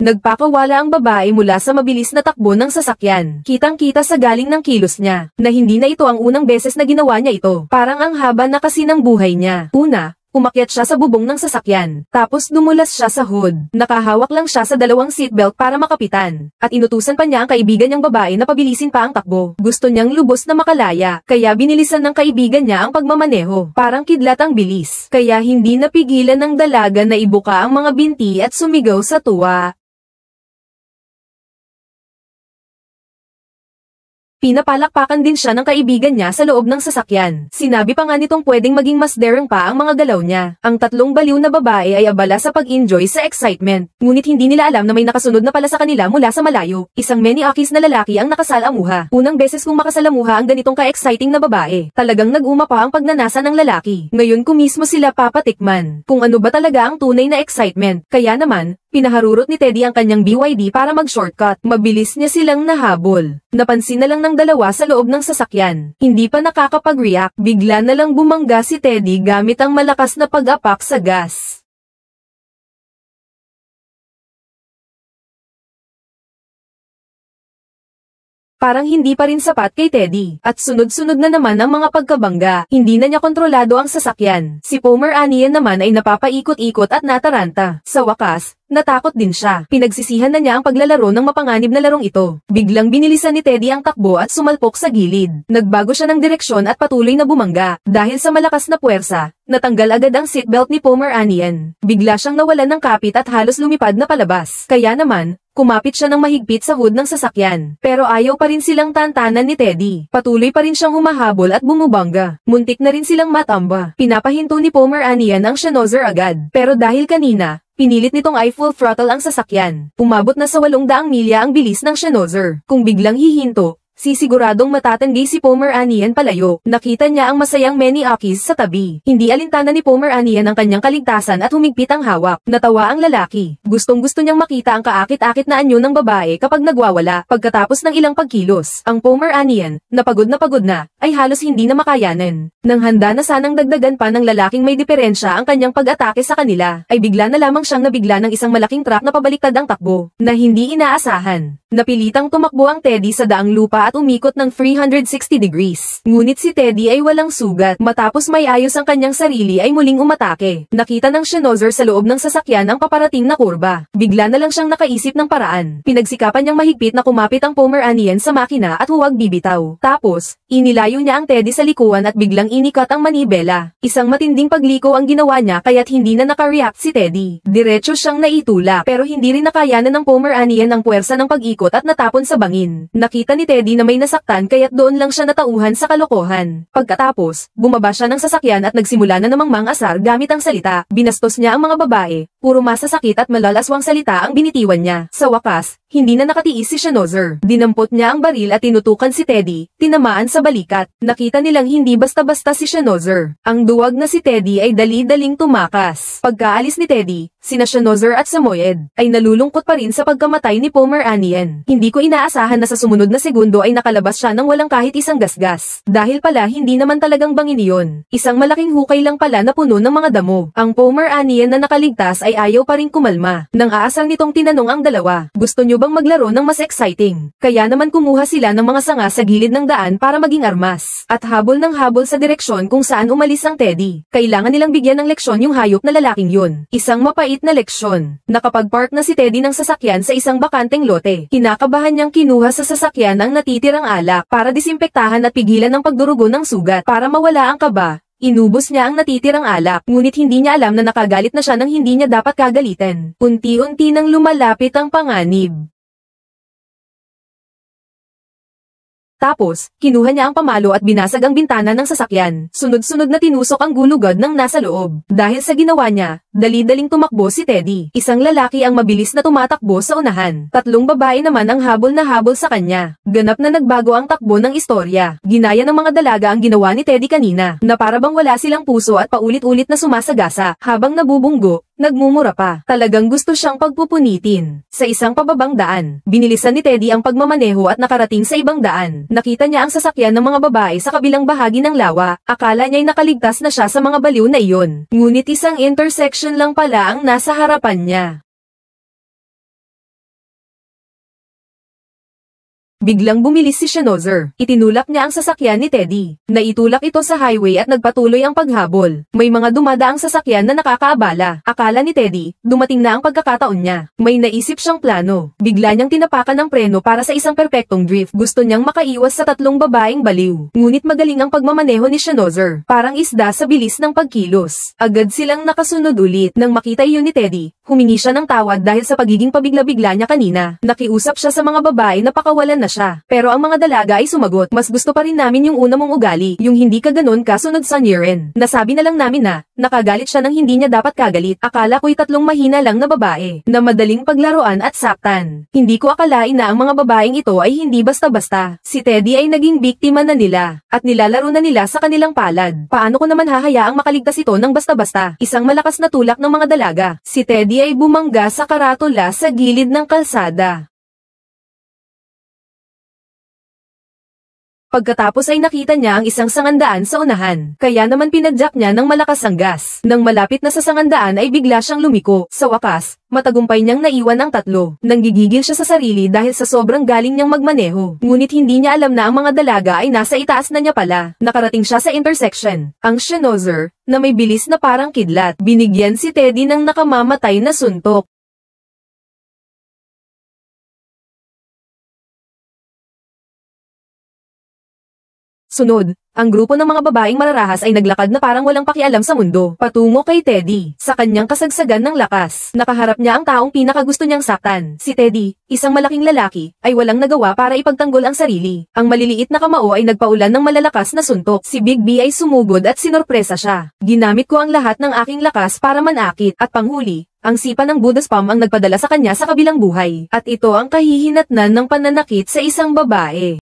Nagpakawala ang babae mula sa mabilis na takbo ng sasakyan. Kitang-kita sa galing ng kilos niya, na hindi na ito ang unang beses na ginawa niya ito. Parang ang haba na kasi ng buhay niya. Una, umakyat siya sa bubong ng sasakyan, tapos dumulas siya sa hood. Nakahawak lang siya sa dalawang seatbelt para makapitan, at inutusan pa niya ang kaibigan niyang babae na pabilisin pa ang takbo. Gusto niyang lubos na makalaya, kaya binilisan ng kaibigan niya ang pagmamaneho. Parang kidlat ang bilis, kaya hindi napigilan ng dalaga na ibuka ang mga binti at sumigaw sa tuwa. Pinapalakpakan din siya ng kaibigan niya sa loob ng sasakyan. Sinabi pa nga nitong pwedeng maging mas daring pa ang mga galaw niya. Ang tatlong baliw na babae ay abala sa pag-enjoy sa excitement. Ngunit hindi nila alam na may nakasunod na pala sa kanila mula sa malayo. Isang many-akis na lalaki ang nakasalamuha. Unang beses kong makasalamuha ang ganitong ka-exciting na babae. Talagang nag-uma pa ang pagnanasa ng lalaki. Ngayon ko mismo sila papatikman kung ano ba talaga ang tunay na excitement. Kaya naman, pinaharurot ni Teddy ang kanyang BYD para mag-shortcut. Mabilis niya silang nahabol. Napansin na lang ng dalawa sa loob ng sasakyan. Hindi pa nakakapag-react, bigla na lang bumangga si Teddy gamit ang malakas na pag-apak sa gas. Parang hindi pa rin sapat kay Teddy, at sunod-sunod na naman ang mga pagkabangga. Hindi na niya kontrolado ang sasakyan. Si Pomeranian naman ay napapaikot-ikot at nataranta. Sa wakas, natakot din siya. Pinagsisihan na niya ang paglalaro ng mapanganib na larong ito. Biglang binilisan ni Teddy ang takbo at sumalpok sa gilid. Nagbago siya ng direksyon at patuloy na bumangga. Dahil sa malakas na puwersa, natanggal agad ang seatbelt ni Pomeranian. Bigla siyang nawalan ng kapit at halos lumipad na palabas. Kaya naman, kumapit siya ng mahigpit sa hood ng sasakyan. Pero ayaw pa rin silang tantanan ni Teddy. Patuloy pa rin siyang humahabol at bumubangga. Muntik na rin silang matamba. Pinapahinto ni Pomeranian ang schnozer agad. Pero dahil kanina, pinilit nitong i-full throttle ang sasakyan. Umabot na sa 800 milya ang bilis ng schnozer. Kung biglang hihinto, sisiguradong matatanggi si Pomeranian palayo. Nakita niya ang masayang many-akis sa tabi. Hindi alintana ni Pomeranian ang kanyang kaligtasan at humigpit ang hawak. Natawa ang lalaki. Gustong-gusto niyang makita ang kaakit-akit na anyo ng babae kapag nagwawala. Pagkatapos ng ilang pagkilos, ang Pomeranian, na pagod na, ay halos hindi na makayanan. Nang handa na sanang dagdagan pa ng lalaking may diferensya ang kanyang pag-atake sa kanila, ay bigla na lamang siyang nabigla ng isang malaking truck na pabaliktad ang takbo, na hindi inaasahan. Napilitang tumakbo ang Teddy sa daang lupa at umikot ng 360 degrees. Ngunit si Teddy ay walang sugat. Matapos may ayos ang kanyang sarili ay muling umatake. Nakita ng schnozer sa loob ng sasakyan ang paparating na kurba. Bigla na lang siyang nakaisip ng paraan. Pinagsikapan niyang mahigpit na kumapit ang Pomeranian sa makina at huwag bibitaw. Tapos, inilayo niya ang Teddy sa likuan at biglang inikat ang manibela. Isang matinding pagliko ang ginawa niya kaya't hindi na nakareact si Teddy. Diretso siyang naitulak pero hindi rin nakayanan ng Pomeranian ang puwersa ng pag-ikot at natapon sa bangin. Nakita ni Teddy na may nasaktan kaya't doon lang siya natauhan sa kalokohan. Pagkatapos, bumaba siya ng sasakyan at nagsimula na namang mangasar gamit ang salita. Binastos niya ang mga babae, puro masasakit at malalaswang salita ang binitiwan niya. Sa wakas, hindi na nakatiis si schnozer. Dinampot niya ang baril at tinutukan si Teddy, tinamaan sa balikat. Nakita nilang hindi basta-basta si schnozer. Ang duwag na si Teddy ay dali-daling tumakas. Pagkaalis ni Teddy, sina schnozer at Samoyed ay nalulungkot pa rin sa pagkamatay ni Pomeranian. Hindi ko inaasahan na sa sumunod na segundo ay nakalabas siya ng walang kahit isang gasgas. Dahil pala hindi naman talagang bangin iyon. Isang malaking hukay lang pala na puno ng mga damo. Ang Pomeranian na nakaligtas ay ayaw pa rin kumalma. Nang aasar nitong tinanong ang dalawa, gusto nyo bang maglaro ng mas exciting? Kaya naman kumuha sila ng mga sanga sa gilid ng daan para maging armas. At habol ng habol sa direksyon kung saan umalis ang Teddy. Kailangan nilang bigyan ng leksyon yung hayop na lalaking yun. Isang mapait na leksyon. Nakapag-park na si Teddy ng sasakyan sa isang bakanteng lote. Kinakabahan niyang kinuha sa sasakyan ang natitirang alak para disimpektahan at pigilan ang pagdurugo ng sugat. Para mawala ang kaba, inubos niya ang natitirang alak, ngunit hindi niya alam na nakagalit na siya nang hindi niya dapat kagalitan. Unti-unti nang lumalapit ang panganib. Tapos, kinuha niya ang pamalo at binasag ang bintana ng sasakyan. Sunod-sunod na tinusok ang gulugod ng nasa loob. Dahil sa ginawa niya, dali-daling tumakbo si Teddy. Isang lalaki ang mabilis na tumatakbo sa unahan. Tatlong babae naman ang habol na habol sa kanya. Ganap na nagbago ang takbo ng istorya. Ginaya ng mga dalaga ang ginawa ni Teddy kanina, na para bang wala silang puso at paulit-ulit na sumasagasa. Habang nabubunggo, nagmumura pa. Talagang gusto siyang pagpupunitin. Sa isang pababang daan, binilisan ni Teddy ang pagmamaneho at nakarating sa ibang daan. Nakita niya ang sasakyan ng mga babae sa kabilang bahagi ng lawa. Akala niya'y nakaligtas na siya sa mga baliw na iyon. Ngunit isang intersection lang pala ang nasa harapan niya. Biglang bumilis si Schnauzer. Itinulak niya ang sasakyan ni Teddy. Naitulak ito sa highway at nagpatuloy ang paghabol. May mga dumadaang sasakyan na nakakaabala. Akala ni Teddy, dumating na ang pagkakataon niya. May naisip siyang plano. Bigla niyang tinapakan ng preno para sa isang perpektong drift. Gusto niyang makaiwas sa tatlong babaeng baliw. Ngunit magaling ang pagmamaneho ni Schnauzer. Parang isda sa bilis ng pagkilos. Agad silang nakasunod ulit. Nang makita iyon ni Teddy, humingi siya ng tawad dahil sa pagiging pabigla-bigla niya kanina. Nakiusap siya sa mga babae na pakawalan na siya. Pero ang mga dalaga ay sumagot, mas gusto pa rin namin yung una mong ugali, yung hindi ka ganon kasunod sa Niren. Nasabi na lang namin na, nakagalit siya ng hindi niya dapat kagalit. Akala ko'y tatlong mahina lang na babae, na madaling paglaruan at saktan. Hindi ko akalain na ang mga babaeng ito ay hindi basta-basta. Si Teddy ay naging biktima na nila, at nilalaro na nila sa kanilang palad. Paano ko naman hahayaang makaligtas ito ng basta-basta? Isang malakas na tulak ng mga dalaga. Si Teddy ay bumangga sa karatula sa gilid ng kalsada. Pagkatapos ay nakita niya ang isang sangandaan sa unahan, kaya naman pinadyak niya ng malakas ang gas. Nang malapit na sa sangandaan ay bigla siyang lumiko. Sa wakas, matagumpay niyang naiwan ang tatlo. Nanggigigil siya sa sarili dahil sa sobrang galing niyang magmaneho. Ngunit hindi niya alam na ang mga dalaga ay nasa itaas na niya pala. Nakarating siya sa intersection. Ang Schnauzer, na may bilis na parang kidlat, binigyan si Teddy ng nakamamatay na suntok. Sunod, ang grupo ng mga babaeng mararahas ay naglakad na parang walang pakialam sa mundo, patungo kay Teddy. Sa kanyang kasagsagan ng lakas, nakaharap niya ang taong pinakagusto niyang saktan. Si Teddy, isang malaking lalaki, ay walang nagawa para ipagtanggol ang sarili. Ang maliliit na kamao ay nagpaulan ng malalakas na suntok. Si Big B ay sumugod at sinorpresa siya. Ginamit ko ang lahat ng aking lakas para manakit, at panghuli, ang sipa ng Buddha Spam ang nagpadala sa kanya sa kabilang buhay. At ito ang kahihinatnan ng pananakit sa isang babae.